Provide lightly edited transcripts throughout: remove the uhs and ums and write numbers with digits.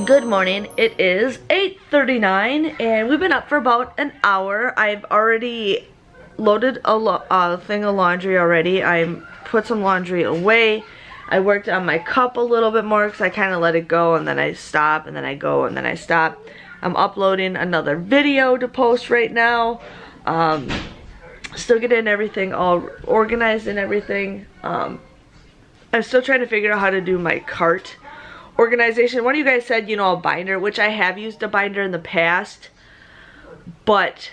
Good morning. It is 8:39 and we've been up for about an hour. I've already loaded a thing of laundry already. I put some laundry away. I worked on my cup a little bit more because I kind of let it go and then I stop and then I go and then I stop. I'm uploading another video to post right now. Still getting everything all organized and everything. I'm still trying to figure out how to do my cart organization. One of you guys said, you know, a binder, which I have used a binder in the past, but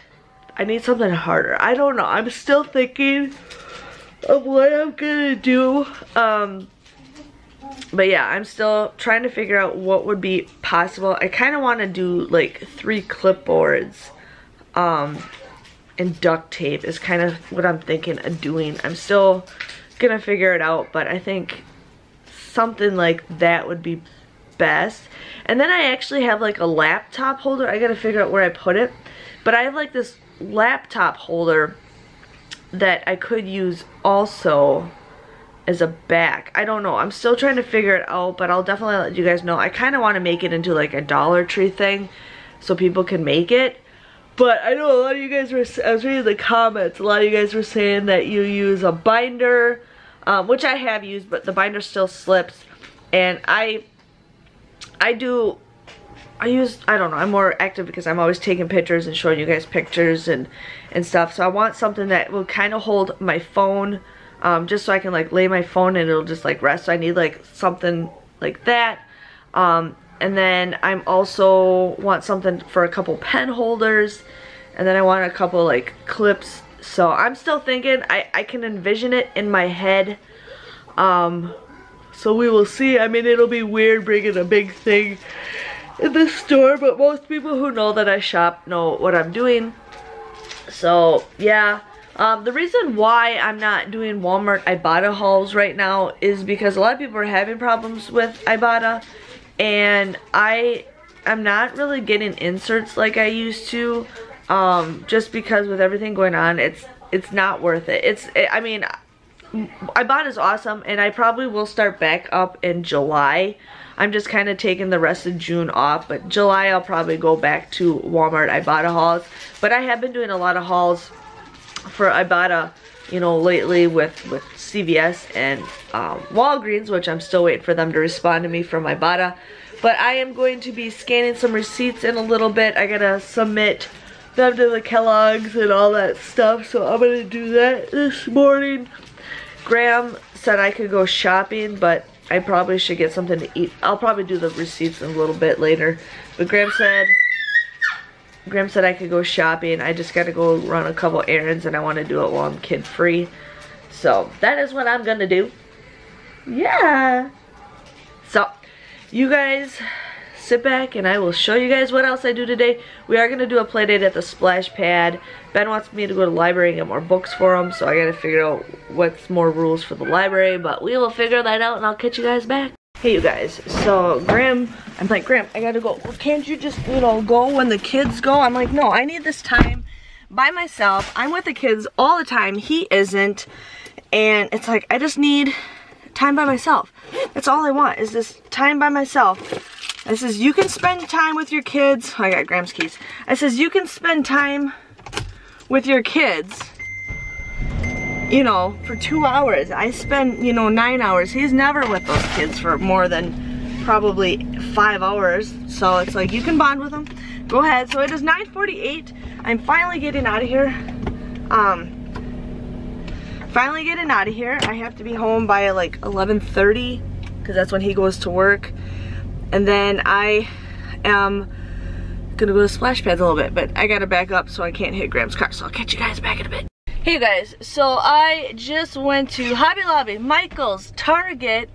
I need something harder. I don't know. I'm still thinking of what I'm gonna do. But yeah, I'm still trying to figure out what would be possible. I kind of want to do like 3 clipboards and duct tape is kind of what I'm thinking of doing. I'm still gonna figure it out, but I think something like that would be best. And then I actually have like a laptop holder. I gotta figure out where I put it, but I have like this laptop holder that I could use also as a back. I don't know. I'm still trying to figure it out, but I'll definitely let you guys know. I kind of want to make it into like a Dollar Tree thing so people can make it. But I know a lot of you guys were, I was reading the comments, a lot of you guys were saying that you use a binder, which I have used, but the binder still slips. And I don't know, I'm more active because I'm always taking pictures and showing you guys pictures and stuff. So I want something that will kind of hold my phone, just so I can like lay my phone and it'll just like rest. So I need like something like that. And then I'm also want something for a couple pen holders, and then I want a couple like clips. So I'm still thinking, I can envision it in my head. So we will see. I mean, it'll be weird bringing a big thing in the store, but most people who know that I shop know what I'm doing. So yeah, the reason why I'm not doing Walmart Ibotta hauls right now is because a lot of people are having problems with Ibotta, and I'm not really getting inserts like I used to, just because with everything going on, it's not worth it. I mean, Ibotta is awesome, and I probably will start back up in July. I'm just kind of taking the rest of June off, but July I'll probably go back to Walmart Ibotta hauls. But I have been doing a lot of hauls for Ibotta, you know, lately with CVS and Walgreens, which I'm still waiting for them to respond to me from Ibotta. But I am going to be scanning some receipts in a little bit. I gotta submit them to the Kellogg's and all that stuff, so I'm gonna do that this morning. Graham said I could go shopping, but I probably should get something to eat. I'll probably do the receipts in a little bit later. But Graham said I could go shopping. I just gotta go run a couple errands, and I want to do it while I'm kid free. So that is what I'm gonna do. Yeah. So you guys sit back and I will show you guys what else I do today. We are gonna do a play date at the splash pad. Ben wants me to go to the library and get more books for him, so I gotta figure out what's more rules for the library, but we will figure that out and I'll catch you guys back. Hey you guys, so I'm like, Graham, I gotta go. Well, can't you just, you know, go when the kids go? I'm like, no, I need this time by myself. I'm with the kids all the time. He isn't. And it's like, I just need time by myself. That's all I want, is this time by myself. I says, you can spend time with your kids. Oh, I got Graham's keys. I says, you can spend time with your kids, you know, for 2 hours. I spend, you know, 9 hours. He's never with those kids for more than probably 5 hours. So it's like, you can bond with them. Go ahead. So it is 9:48. I'm finally getting out of here. Finally getting out of here. I have to be home by like 11:30 because that's when he goes to work. And then I am gonna go to splash pads a little bit, but I gotta back up so I can't hit Graham's car. So I'll catch you guys back in a bit. Hey you guys, so I just went to Hobby Lobby, Michael's, Target,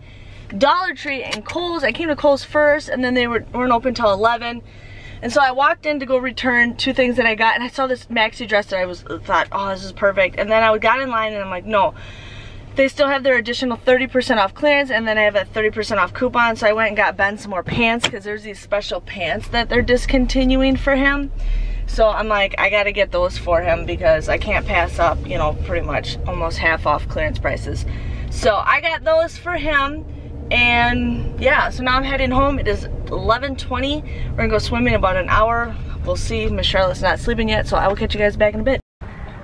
Dollar Tree, and Kohl's. I came to Kohl's first, and then they weren't open till 11. And so I walked in to go return 2 things that I got, and I saw this maxi dress that I thought, oh, this is perfect. And then I got in line, and I'm like, no. They still have their additional 30% off clearance, and then I have a 30% off coupon, so I went and got Ben some more pants, because there's these special pants that they're discontinuing for him. So I'm like, I gotta get those for him, because I can't pass up, you know, pretty much almost half off clearance prices. So I got those for him, And yeah, so now I'm heading home. It is 11:20. We're gonna go swimming in about an hour. We'll see. Miss Charlotte's not sleeping yet, so I will catch you guys back in a bit.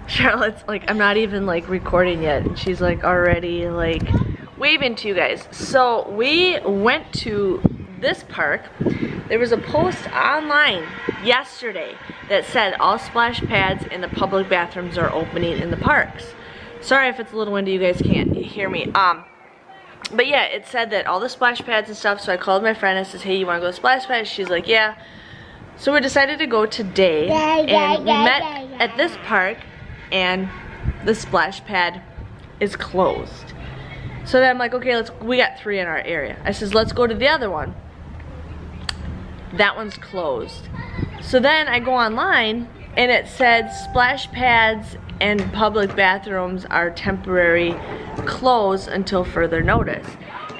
Charlotte's like, I'm not even like recording yet, and she's like already like waving to you guys. So we went to this park. There was a post online yesterday that said all splash pads in the public bathrooms are opening in the parks. Sorry if it's a little windy, you guys can't hear me. But yeah, it said that all the splash pads and stuff, so I called my friend and says, hey, you wanna go to splash pads? She's like, yeah. So we decided to go today, and we met at this park, and the splash pad is closed. So then I'm like, okay, we got 3 in our area. I says, let's go to the other one. That one's closed. So then I go online, and it said splash pads and public bathrooms are temporary closed until further notice.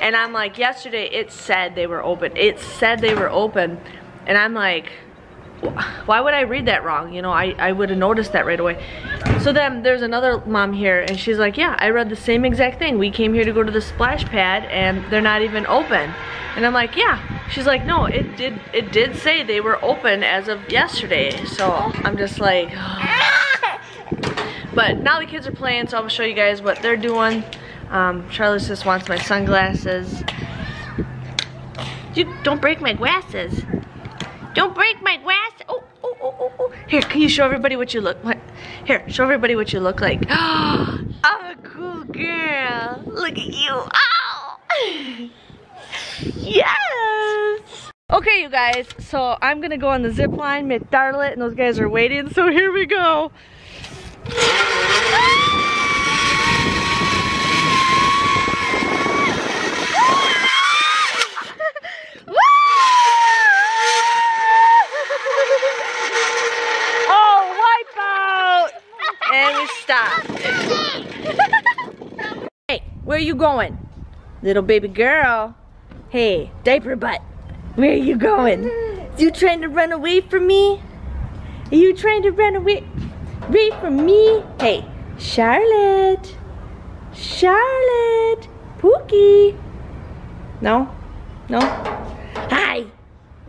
And I'm like, yesterday it said they were open. It said they were open. And I'm like, why would I read that wrong? You know, I would have noticed that right away. So then there's another mom here, and she's like, yeah, I read the same exact thing. We came here to go to the splash pad, and they're not even open. And I'm like, yeah. She's like, no, it did say they were open as of yesterday. So I'm just like, but now the kids are playing, so I'm gonna show you guys what they're doing. Charlotte just wants my sunglasses. You don't break my glasses. Don't break my glasses. Oh, oh, oh, oh, oh. Here, can you show everybody what you look like? Here, show everybody what you look like. Oh, I'm a cool girl. Look at you. Oh. Yes. Okay, you guys, so I'm gonna go on the zip line, meet Darlet, and those guys are waiting, so here we go. Oh, wipe out! And we stop. Hey, where are you going? Little baby girl. Hey, diaper butt. Where are you going? You trying to run away from me? Are you trying to run away from me? Hey, Charlotte. Charlotte. Pookie. No? No? Hi.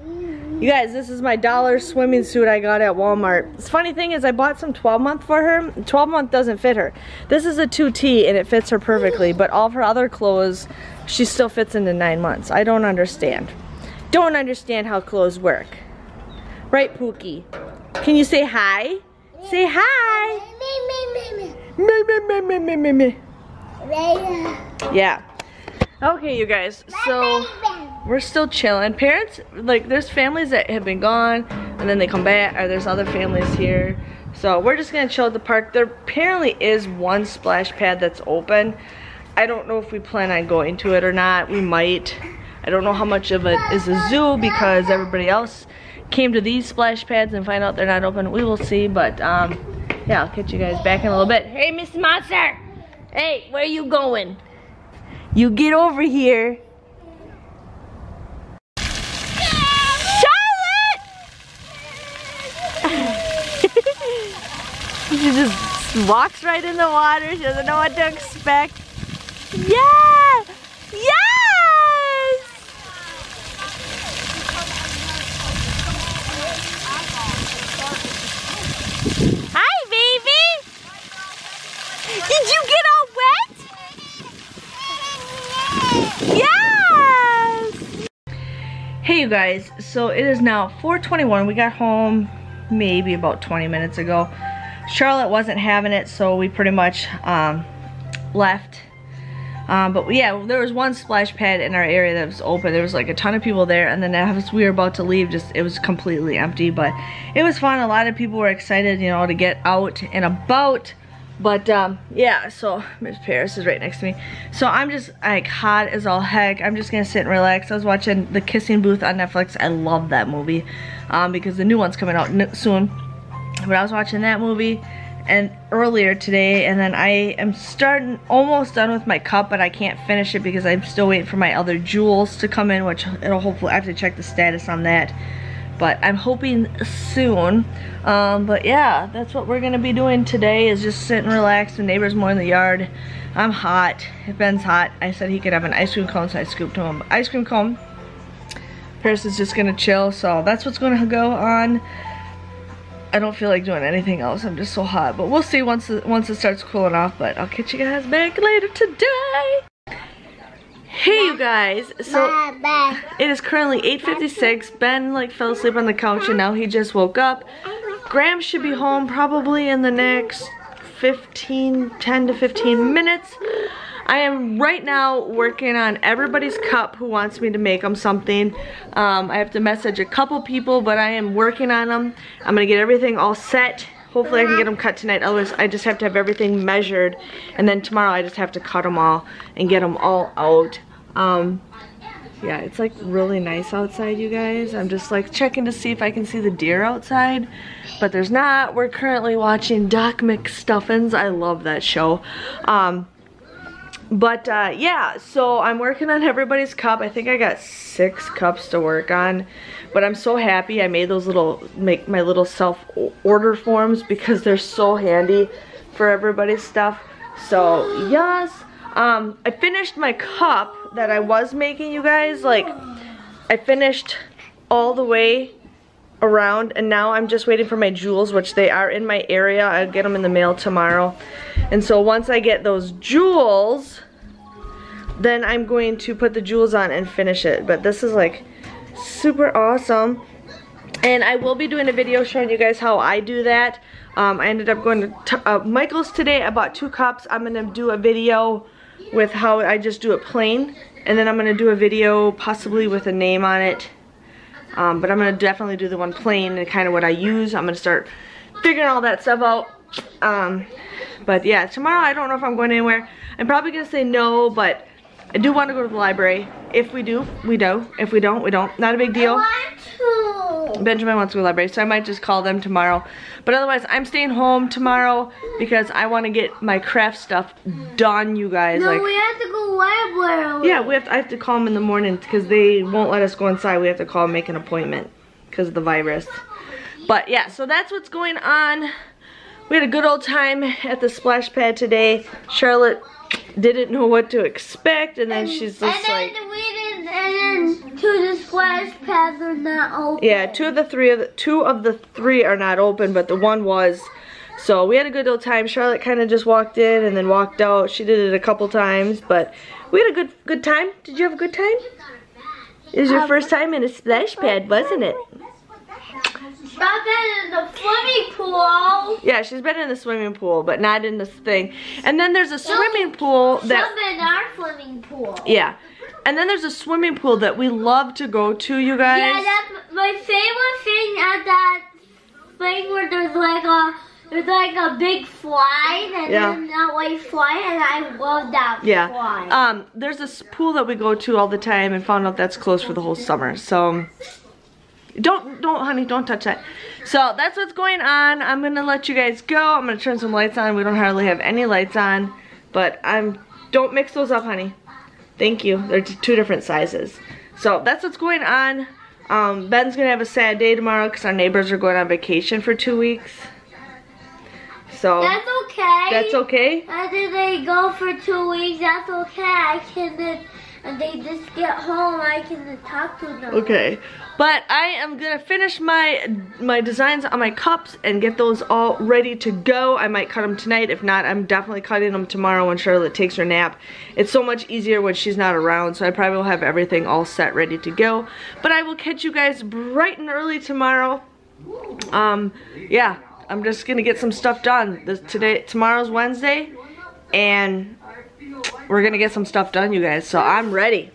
You guys, this is my $1 swimming suit I got at Walmart. The funny thing is I bought some 12-month for her. 12-month doesn't fit her. This is a 2T and it fits her perfectly, but all of her other clothes, she still fits into 9 months. I don't understand. Don't understand how clothes work. Right, Pookie? Can you say hi? Say hi. Yeah. Okay, you guys. So we're still chilling. Parents, like, there's families that have been gone and then they come back, or there's other families here. So we're just gonna chill at the park. There apparently is one splash pad that's open. I don't know if we plan on going to it or not. We might. I don't know how much of it is a zoo because everybody else came to these splash pads and find out they're not open. We will see, but yeah, I'll catch you guys back in a little bit. Hey, Miss Monster! Hey, where you going? You get over here. Charlotte! She just walks right in the water. She doesn't know what to expect. Yeah! Yes! Hi, baby! Did you get all wet? Yes! Hey, you guys. So it is now 4:21. We got home maybe about 20 minutes ago. Charlotte wasn't having it, so we pretty much left. But yeah, there was one splash pad in our area that was open. There was like a ton of people there, and then as we were about to leave, it was completely empty. But it was fun. A lot of people were excited, you know, to get out and about. But yeah, so Miss Paris is right next to me. So I'm just like hot as all heck. I'm just gonna sit and relax. I was watching The Kissing Booth on Netflix. I love that movie because the new one's coming out soon. But I was watching that movie and earlier today, and then I am almost done with my cup, but I can't finish it because I'm still waiting for my other jewels to come in, which it'll hopefully, I have to check the status on that. but I'm hoping soon. But yeah, that's what we're gonna be doing today, is just sit and relax. The neighbors more in the yard. I'm hot. Ben's hot. I said he could have an ice cream cone, so I scooped him ice cream cone. Paris is just gonna chill, so that's what's gonna go on. I don't feel like doing anything else. I'm just so hot, but we'll see once it starts cooling off. But I'll catch you guys back later today. Hey you guys, so it is currently 8:56. Ben like fell asleep on the couch and now he just woke up. Graham should be home probably in the next 10 to 15 minutes. I am right now working on everybody's cup who wants me to make them something. I have to message a couple people, but I am working on them. I'm gonna get everything all set. Hopefully I can get them cut tonight. Otherwise I just have to have everything measured, and then tomorrow I just have to cut them all and get them all out. Yeah, it's like really nice outside, you guys. I'm just like checking to see if I can see the deer outside, but there's not. We're currently watching Doc McStuffins. I love that show. Yeah, so I'm working on everybody's cup. I think I got 6 cups to work on, but I'm so happy I made those make my little self-order forms because they're so handy for everybody's stuff. So yes, I finished my cup that I was making, you guys. Like, I finished all the way around, and now I'm just waiting for my jewels, which they are in my area. I'll get them in the mail tomorrow. And so once I get those jewels, then I'm going to put the jewels on and finish it. But this is like super awesome, and I will be doing a video showing you guys how I do that. I ended up going to Michael's today. I bought 2 cups. I'm gonna do a video with how I just do it plain, and then I'm gonna do a video possibly with a name on it. But I'm gonna definitely do the one plain and kind of what I use. I'm gonna start figuring all that stuff out. But yeah, tomorrow I don't know if I'm going anywhere. I'm probably gonna say no, but I do want to go to the library. If we do, we do. If we don't, we don't. Not a big deal. Benjamin wants to go to the library, so I might just call them tomorrow. But otherwise, I'm staying home tomorrow because I want to get my craft stuff done, you guys. No, like, we have to go library. Yeah, I have to call them in the morning because they won't let us go inside. We have to call and make an appointment because of the virus. But yeah, so that's what's going on. We had a good old time at the splash pad today. Charlotte didn't know what to expect, and then she's just like, and then 2 of the splash pads are not open. yeah, 2 of the 3 are not open, but the one was. So we had a good old time. Charlotte kind of just walked in and then walked out. She did it a couple times, but we had a good time. Did you have a good time? It was your first time in a splash pad, wasn't it? I've been in the swimming pool. Yeah, she's been in the swimming pool, but not in this thing. And then there's a swimming pool that... Some in our swimming pool. Yeah. And then there's a swimming pool that we love to go to, you guys. Yeah, that's my favorite thing at that thing where there's like a big slide, and then that white slide, and I love that slide. There's this pool that we go to all the time, and found out that's closed for the whole summer. So... Don't, honey, don't touch that. So that's what's going on. I'm gonna let you guys go. I'm gonna turn some lights on. We don't hardly have any lights on, but don't mix those up, honey. Thank you. They're 2 different sizes. So that's what's going on. Ben's gonna have a sad day tomorrow because our neighbors are going on vacation for 2 weeks. So that's okay. That's okay. After they go for 2 weeks, that's okay. I can. And they just get home, I can talk to them. Okay, but I am gonna finish my designs on my cups and get those all ready to go. I might cut them tonight. If not, I'm definitely cutting them tomorrow when Charlotte takes her nap. It's so much easier when she's not around, so I probably will have everything all set, ready to go. But I will catch you guys bright and early tomorrow. Yeah, I'm just gonna get some stuff done. Tomorrow's Wednesday, and we're gonna get some stuff done, you guys, so I'm ready.